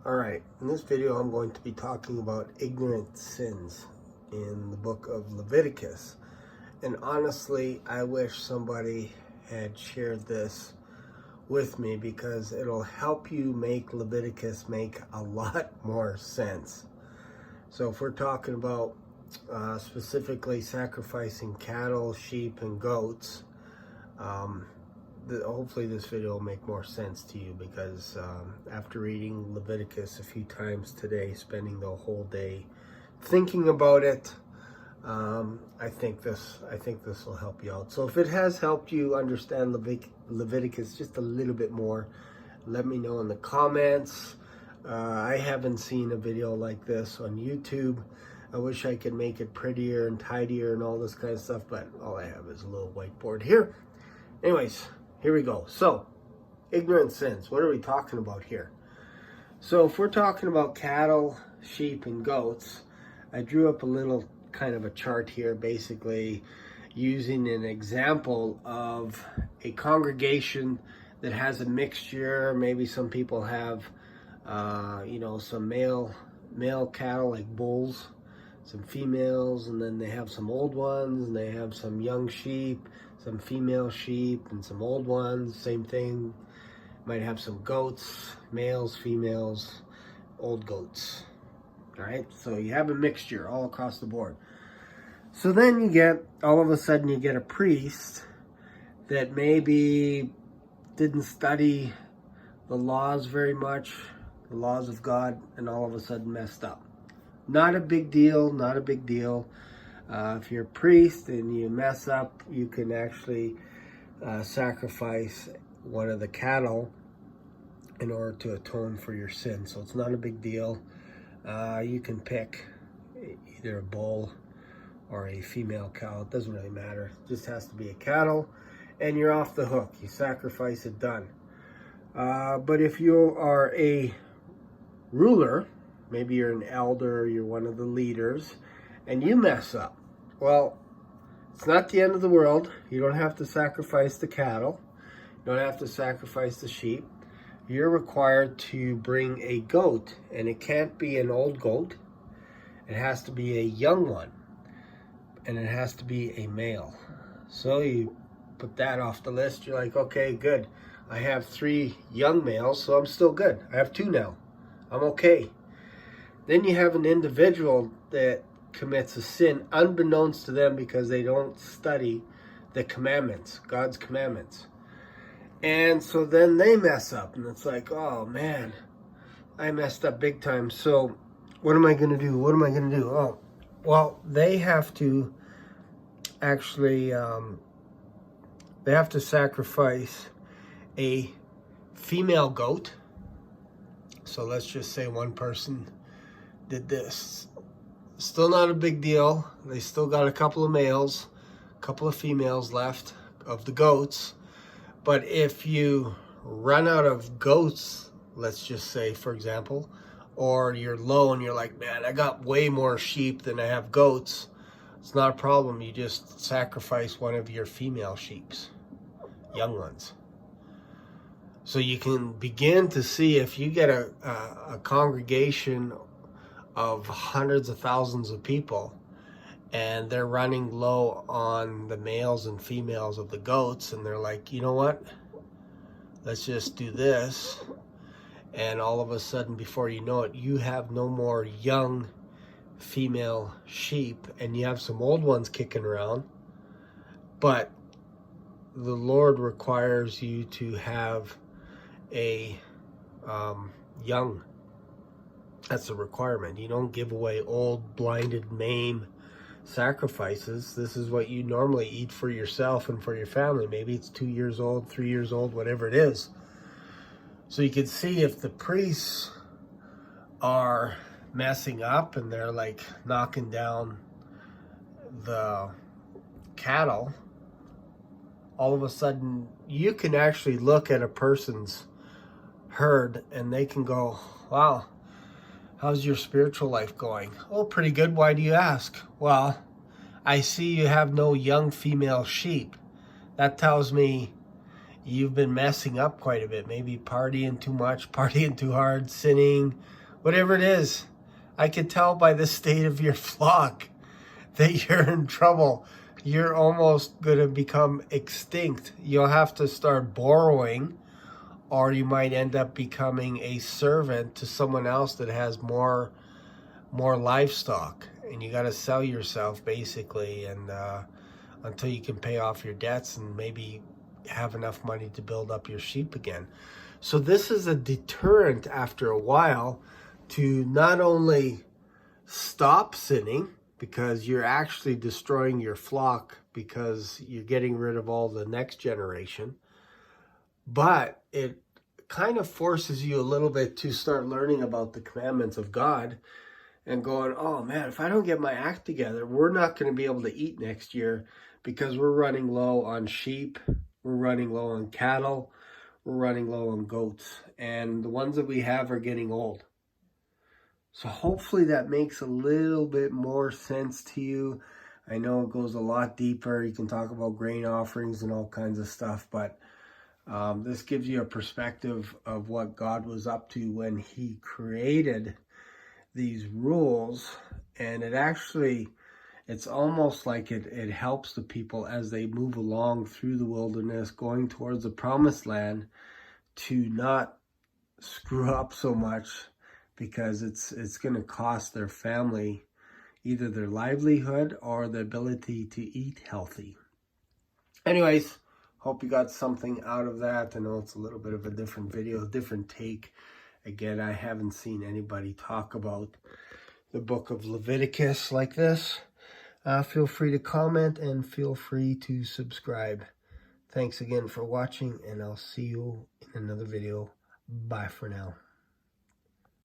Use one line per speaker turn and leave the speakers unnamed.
Alright, in this video I'm going to be talking about ignorant sins in the book of Leviticus. And honestly, I wish somebody had shared this with me because it'll help you make Leviticus make a lot more sense. So if we're talking about specifically sacrificing cattle, sheep, and goats, hopefully this video will make more sense to you because after reading Leviticus a few times today, spending the whole day thinking about it, I think this will help you out. So if it has helped you understand Leviticus just a little bit more, let me know in the comments. I haven't seen a video like this on YouTube. I wish I could make it prettier and tidier and all this kind of stuff, but all I have is a little whiteboard here. Anyways, here we go. So, ignorant sins. What are we talking about here? So if we're talking about cattle, sheep, and goats, I drew up a little kind of a chart here, basically using an example of a congregation that has a mixture. Maybe some people have, some male cattle like bulls, some females, and then they have some old ones, and they have some young sheep, some female sheep, and some old ones. Same thing. Might have some goats, males, females, old goats. All right, so you have a mixture all across the board. So then you get, all of a sudden you get a priest that maybe didn't study the laws very much, the laws of God, and all of a sudden messed up. Not a big deal, not a big deal. If you're a priest and you mess up, you can actually sacrifice one of the cattle in order to atone for your sin. So it's not a big deal. You can pick either a bull or a female cow. It doesn't really matter. It just has to be a cattle, and you're off the hook. You sacrifice it, done. But if you are a ruler, maybe you're an elder, you're one of the leaders, and you mess up, well, it's not the end of the world. You don't have to sacrifice the cattle. You don't have to sacrifice the sheep. You're required to bring a goat, and it can't be an old goat. It has to be a young one, and it has to be a male. So you put that off the list. You're like, okay, good. I have 3 young males, so I'm still good. I have 2 now. I'm okay. Then you have an individual that commits a sin unbeknownst to them because they don't study the commandments, God's commandments. And so then they mess up, and it's like, oh man, I messed up big time. So what am I going to do? What am I going to do? Oh, well, they have to actually, they have to sacrifice a female goat. So let's just say one person did this. Still not a big deal. They still got a couple of males, a couple of females left of the goats. But if you run out of goats, let's just say, for example, or you're low and you're like, man, I got way more sheep than I have goats, it's not a problem. You just sacrifice one of your female sheeps, young ones. So you can begin to see, if you get a congregation of hundreds of thousands of people and they're running low on the males and females of the goats, and they're like, you know what, let's just do this, and all of a sudden, before you know it, you have no more young female sheep, and you have some old ones kicking around. But the Lord requires you to have a young. That's a requirement. You don't give away old, blinded, maimed sacrifices. This is what you normally eat for yourself and for your family. Maybe it's 2 years old, 3 years old, whatever it is. So you can see if the priests are messing up and they're like knocking down the cattle, all of a sudden you can actually look at a person's herd and they can go, wow, how's your spiritual life going? Oh, pretty good. Why do you ask? Well, I see you have no young female sheep. That tells me you've been messing up quite a bit. Maybe partying too much, partying too hard, sinning, whatever it is. I could tell by the state of your flock that you're in trouble. You're almost going to become extinct. You'll have to start borrowing, or you might end up becoming a servant to someone else that has more livestock, and you got to sell yourself basically, and until you can pay off your debts and maybe have enough money to build up your sheep again. So this is a deterrent after a while to not only stop sinning, because you're actually destroying your flock because you're getting rid of all the next generation, but it kind of forces you a little bit to start learning about the commandments of God and going, oh man, if I don't get my act together, we're not going to be able to eat next year because we're running low on sheep, we're running low on cattle, we're running low on goats, and the ones that we have are getting old. So hopefully that makes a little bit more sense to you. I know it goes a lot deeper. You can talk about grain offerings and all kinds of stuff, but this gives you a perspective of what God was up to when he created these rules. And it's almost like it helps the people as they move along through the wilderness, going towards the promised land, to not screw up so much, because it's going to cost their family either their livelihood or the ability to eat healthy. Anyways, hope you got something out of that. I know it's a little bit of a different video, different take. Again, I haven't seen anybody talk about the book of Leviticus like this. Feel free to comment and feel free to subscribe. Thanks again for watching, and I'll see you in another video. Bye for now.